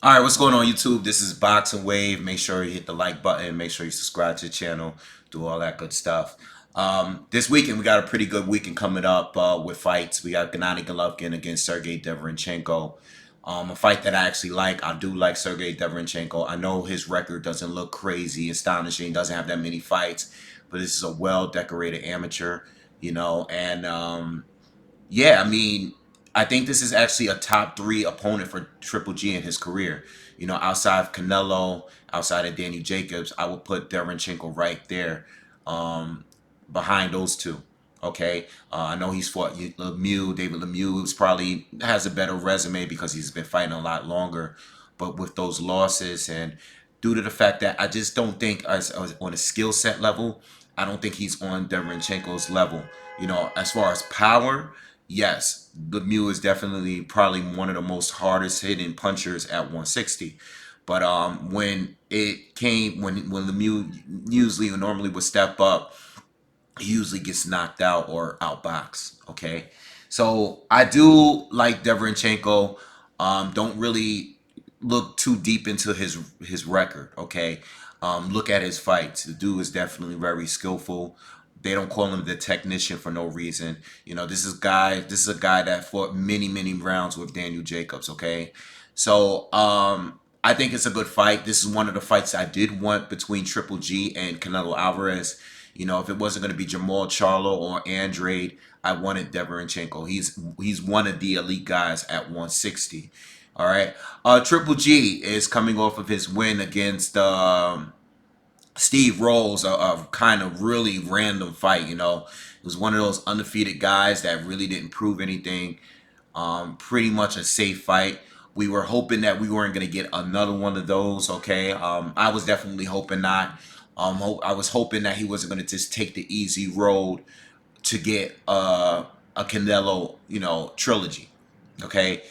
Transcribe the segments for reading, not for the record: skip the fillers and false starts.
All right, what's going on YouTube? This is BoxingWave. Make sure you hit the like button. Make sure you subscribe to the channel. Do all that good stuff. This weekend, we got a pretty good weekend coming up with fights. We got Gennady Golovkin against Sergiy Derevyanchenko. A fight that I actually like. I do like Sergiy Derevyanchenko. I know his record doesn't look crazy, astonishing, doesn't have that many fights, but this is a well-decorated amateur, and yeah, I mean, I think this is actually a top three opponent for Triple G in his career. Outside of Canelo, outside of Daniel Jacobs, I would put Derevyanchenko right there, behind those two. Okay, I know he's fought Lemieux. David Lemieux is probably has a better resume because he's been fighting a lot longer. But with those losses and due to the fact that I just don't think as on a skill set level, I don't think he's on Derevyanchenko's level. As far as power, yes, Lemieux is definitely probably one of the most hardest hitting punchers at 160. But when Lemieux usually normally would step up, he usually gets knocked out or outboxed. Okay, so I do like Derevyanchenko. Don't really look too deep into his record. Okay, look at his fights. The dude is definitely very skillful. They don't call him the technician for no reason. This is a guy that fought many rounds with Daniel Jacobs. Okay, so I think it's a good fight. This is one of the fights I did want between Triple G and Canelo Alvarez. If it wasn't going to be Jamal Charlo or Andrade, I wanted Derevyanchenko. He's one of the elite guys at 160. All right. Triple G is coming off of his win against Steve Rolls, a kind of really random fight. It was one of those undefeated guys that really didn't prove anything. Pretty much a safe fight. We were hoping that we weren't going to get another one of those. Okay, I was definitely hoping not. I was hoping that he wasn't going to just take the easy road to get a Canelo, trilogy. Okay,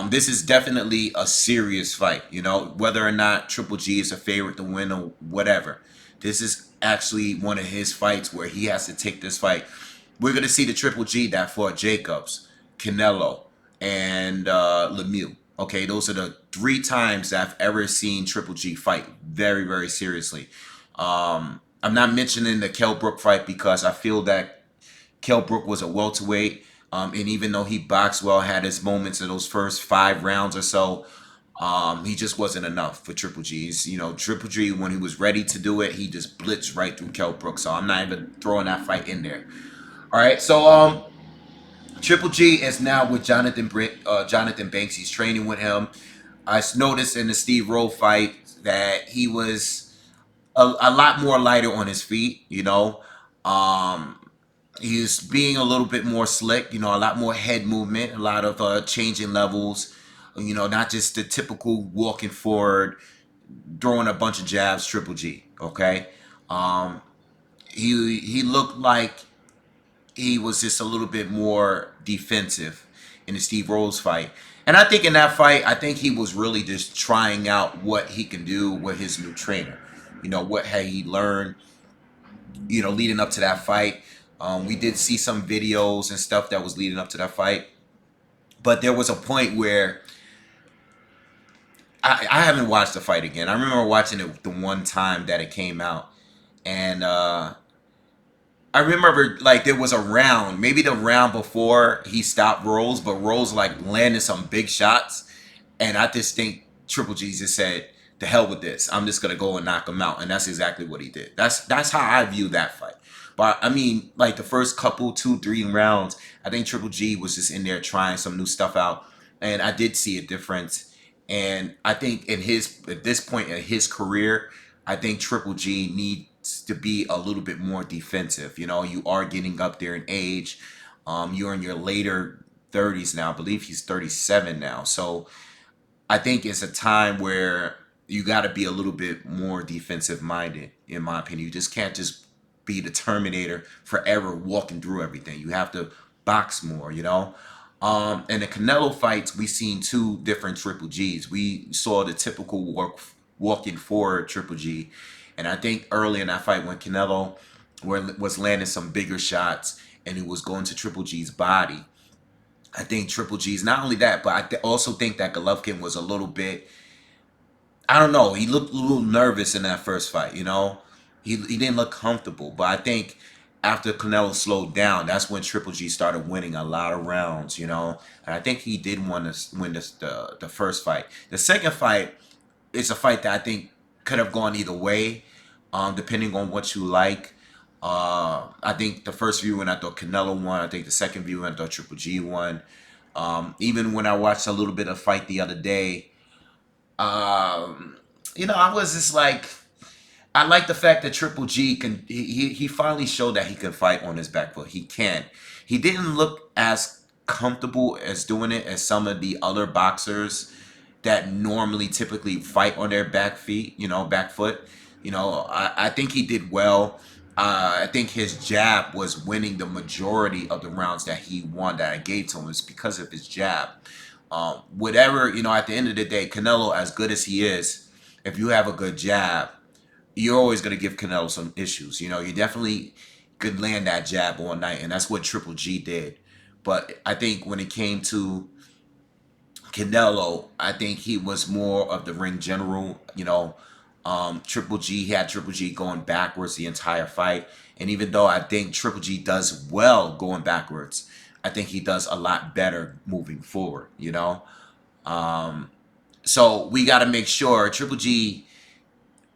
this is definitely a serious fight. Whether or not Triple G is a favorite to win or whatever. This is actually one of his fights where he has to take this fight. We're going to see the Triple G that fought Jacobs, Canelo, and Lemieux. Okay, those are the three times that I've ever seen Triple G fight very seriously. I'm not mentioning the Kell Brook fight because I feel that Kell Brook was a welterweight, and even though he boxed well, had his moments in those first 5 rounds or so, he just wasn't enough for Triple G. Triple G, when he was ready to do it, he just blitzed right through Kell Brook. So I'm not even throwing that fight in there. All right, so Triple G is now with Jonathan Banks. He's training with him. I noticed in the Steve Rowe fight that he was a lot more lighter on his feet. Um, he's being a little bit more slick. A lot more head movement, a lot of changing levels. Not just the typical walking forward, throwing a bunch of jabs. Triple G. Okay, um, he looked like he was just a little bit more defensive in the Steve Rose fight. And I think in that fight, I think he was really just trying out what he can do with his new trainer. What had he learned, leading up to that fight. We did see some videos and stuff that was leading up to that fight. But there was a point where I haven't watched the fight again. I remember watching it the one time that it came out. And I remember like there was a round, maybe the round before he stopped Rolls, but Rolls like landed some big shots, and I just think Triple G just said, "The hell with this! I'm just gonna go and knock him out," and that's exactly what he did. That's how I view that fight. But I mean, like the first couple, 2, 3 rounds, I think Triple G was just in there trying some new stuff out, and I did see a difference. And I think at this point in his career, I think Triple G needs to be a little bit more defensive. You are getting up there in age. You're in your later 30s now. I believe he's 37 now. So I think it's a time where you got to be a little bit more defensive minded, in my opinion. You just can't just be the Terminator forever walking through everything. You have to box more. In the Canelo fights, we seen two different Triple Gs. We saw the typical walking forward Triple G. And I think early in that fight when Canelo was landing some bigger shots and he was going to Triple G's body, I think Triple G's not only that, but I also think that Golovkin was a little bit I don't know. He looked a little nervous in that first fight. You know, he didn't look comfortable. But I think after Canelo slowed down, that's when Triple G started winning a lot of rounds. You know, and I think he did win the first fight. The second fight is a fight that I think could have gone either way, depending on what you like. I think the first viewing I thought Canelo won. I think the second viewing I thought Triple G won. Even when I watched a little bit of fight the other day, um, I was just like, I like the fact that Triple G can. He finally showed that he can fight on his back foot. He can. He didn't look as comfortable as doing it as some of the other boxers that normally typically fight on their back feet. Back foot. I think he did well. I think his jab was winning the majority of the rounds that he won that I gave to him is because of his jab. Whatever, at the end of the day, Canelo, as good as he is, if you have a good jab, you're always going to give Canelo some issues. You definitely could land that jab all night, and that's what Triple G did. But I think when it came to Canelo, I think he was more of the ring general. Triple G he had Triple G going backwards the entire fight, and even though I think Triple G does well going backwards, I think he does a lot better moving forward. So we got to make sure Triple G,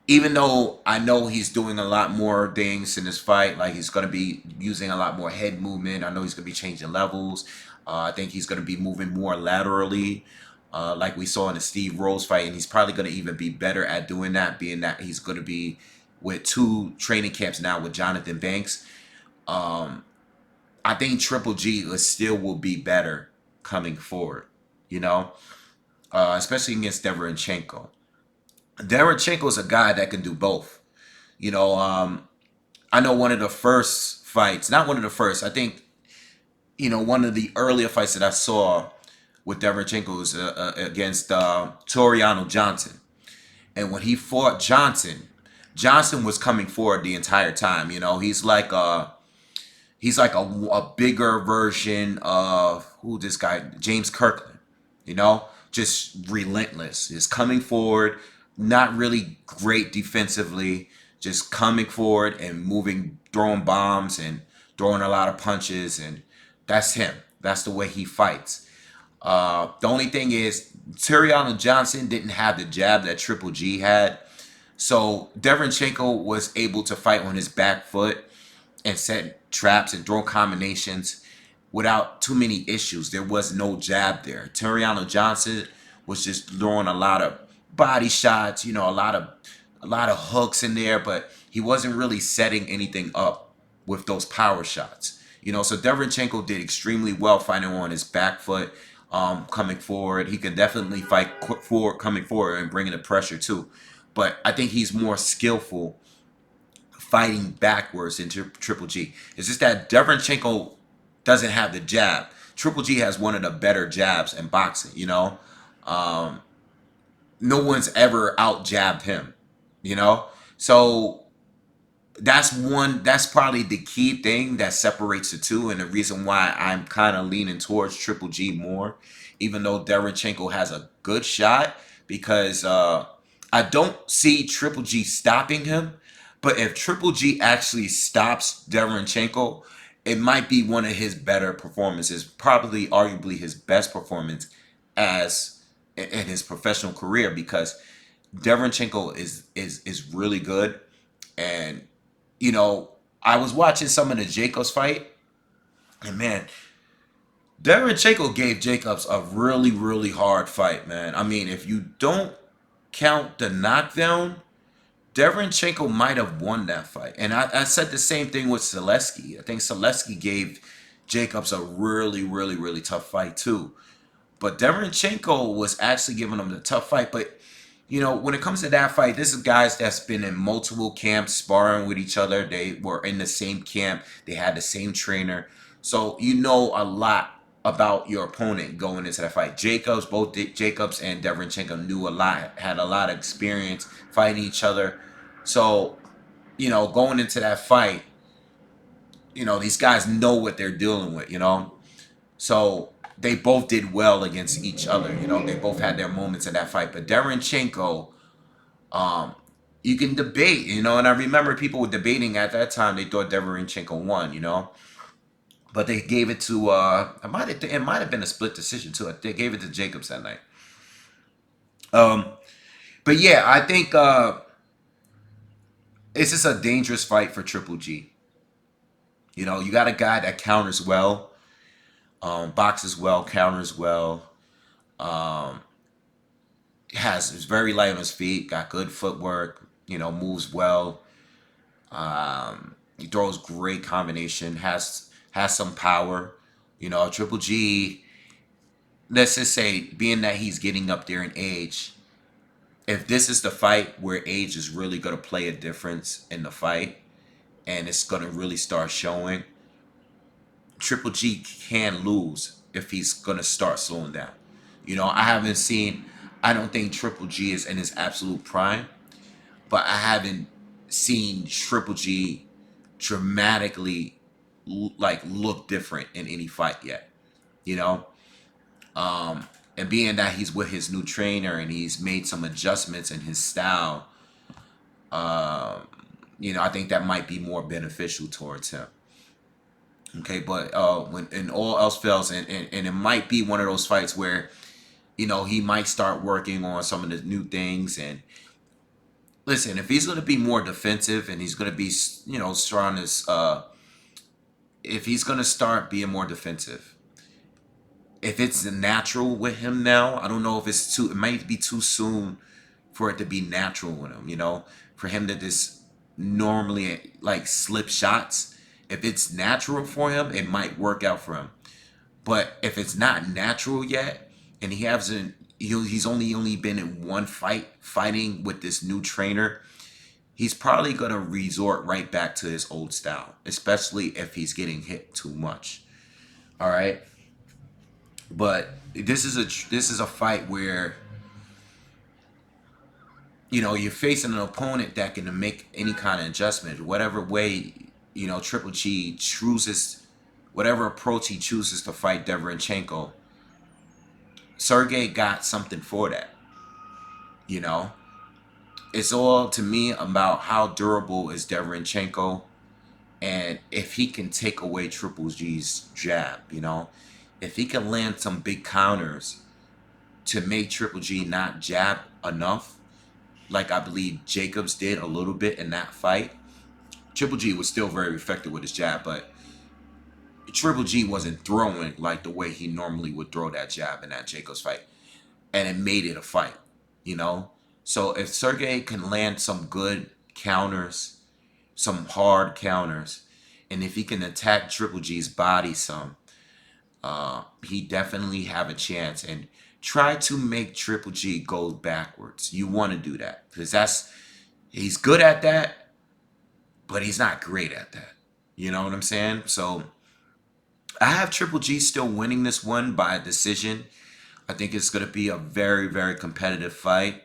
even though I know he's doing a lot more things in this fight, like he's going to be using a lot more head movement. I know he's going to be changing levels. I think he's going to be moving more laterally, like we saw in the Steve Rose fight, and he's probably going to even be better at doing that, being that he's going to be with 2 training camps now with Jonathan Banks. I think Triple G still will be better coming forward, especially against Derevyanchenko. Derevyanchenko is a guy that can do both. I know one of the first fights, not one of the first, I think, one of the earlier fights that I saw with Derevyanchenko was against Toriano Johnson. And when he fought Johnson, Johnson was coming forward the entire time. He's like a bigger version of who this guy, James Kirkland, just relentless. Just coming forward, not really great defensively, just coming forward and moving, throwing bombs and throwing a lot of punches. And that's him. That's the way he fights. The only thing is, Toriano Johnson didn't have the jab that Triple G had. So Derevyanchenko was able to fight on his back foot and set traps and throw combinations without too many issues. There was no jab there. Toriano Johnson was just throwing a lot of body shots, a lot of hooks in there, but he wasn't really setting anything up with those power shots. So Derevyanchenko did extremely well fighting on his back foot, coming forward. He can definitely fight coming forward and bringing the pressure too. But I think he's more skillful fighting backwards into Triple G. It's just that Derevyanchenko doesn't have the jab. Triple G has one of the better jabs in boxing. No one's ever out jabbed him. So that's probably the key thing that separates the two, and the reason why I'm kind of leaning towards Triple G more, even though Derevyanchenko has a good shot, because I don't see Triple G stopping him. But if Triple G actually stops Derevyanchenko, it might be one of his better performances, probably arguably his best performance as in his professional career, because Derevyanchenko is really good. And I was watching some of the Jacobs fight, and man, Derevyanchenko gave Jacobs a really, really hard fight, man. I mean, if you don't count the knockdown, Derevyanchenko might have won that fight. And I said the same thing with Selesky. I think Selesky gave Jacobs a really, really, really tough fight too. But Derevyanchenko was actually giving him the tough fight. But, when it comes to that fight, this is guys that's been in multiple camps sparring with each other. They were in the same camp. They had the same trainer. So you know a lot about your opponent going into that fight. Both Jacobs and Derevyanchenko knew a lot, had a lot of experience fighting each other. So, going into that fight, these guys know what they're dealing with. So they both did well against each other. They both had their moments in that fight. But Derevyanchenko Um, you can debate, you know, and I remember people were debating at that time. They thought Derevyanchenko won, you know, but they gave it to it might have been a split decision too. They gave it to Jacobs that night. Um, but yeah, I think it's just a dangerous fight for Triple G. You know, you got a guy that counters well, boxes well, counters well. Um, is very light on his feet, got good footwork. You know, moves well. He throws great combination. Has some power. You know, Triple G. Let's just say, being that he's getting up there in age, if this is the fight where age is really going to play a difference in the fight, and it's going to really start showing, Triple G can lose if he's going to start slowing down. You know, I don't think Triple G is in his absolute prime, but I haven't seen Triple G dramatically like look different in any fight yet. You know, and being that he's with his new trainer and he's made some adjustments in his style, um, you know, I think that might be more beneficial towards him. Okay, but when and all else fails, and it might be one of those fights where, you know, he might start working on some of the new things. And listen, if he's going to be more defensive and he's going to be, you know, strong as if he's going to start being more defensive, if it's natural with him now, I don't know if it's too. It might be too soon for it to be natural with him. You know, for him to just normally like slip shots. If it's natural for him, it might work out for him. But if it's not natural yet, and he hasn't, he's only been in one fight fighting with this new trainer, he's probably gonna resort right back to his old style, especially if he's getting hit too much. All right, but this is a fight where, you know, you're facing an opponent that can make any kind of adjustment, whatever way, you know, Triple G chooses, whatever approach he chooses to fight Derevyanchenko. Sergey got something for that. You know, it's all to me about how durable is Derevyanchenko, and if he can take away Triple G's jab. You know, if he can land some big counters to make Triple G not jab enough, like I believe Jacobs did a little bit in that fight. Triple G was still very effective with his jab, but Triple G wasn't throwing like the way he normally would throw that jab in that Jacobs fight, and it made it a fight. You know, so if Sergey can land some good counters, some hard counters, and if he can attack Triple G's body some, he definitely have a chance. And try to make Triple G go backwards. You want to do that because he's good at that, but he's not great at that. You know what I'm saying? So I have Triple G still winning this one by decision. I think it's going to be a very, very competitive fight.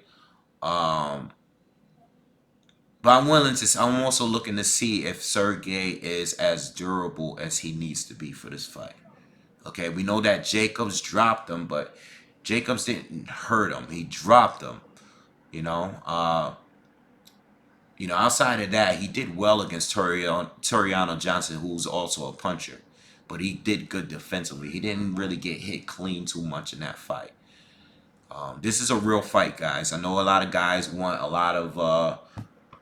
Um, but I'm also looking to see if Sergey is as durable as he needs to be for this fight. Okay, we know that Jacobs dropped him, but Jacobs didn't hurt him. He dropped him. You know, outside of that, he did well against Toriano Johnson, who's also a puncher. But he did good defensively. He didn't really get hit clean too much in that fight. This is a real fight, guys. I know a lot of guys want a lot of,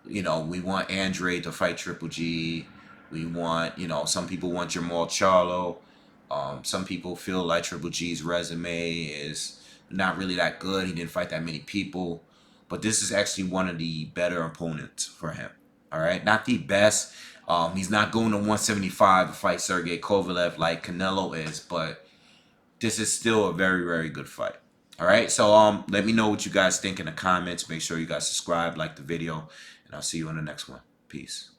we want Andre to fight Triple G. We want, some people want Jamal Charlo. Some people feel like Triple G's resume is not really that good. He didn't fight that many people. But this is actually one of the better opponents for him. All right, not the best. He's not going to 175 to fight Sergey Kovalev like Canelo is, but this is still a very, very good fight. All right, so let me know what you guys think in the comments. Make sure you guys subscribe, like the video, and I'll see you in the next one. Peace.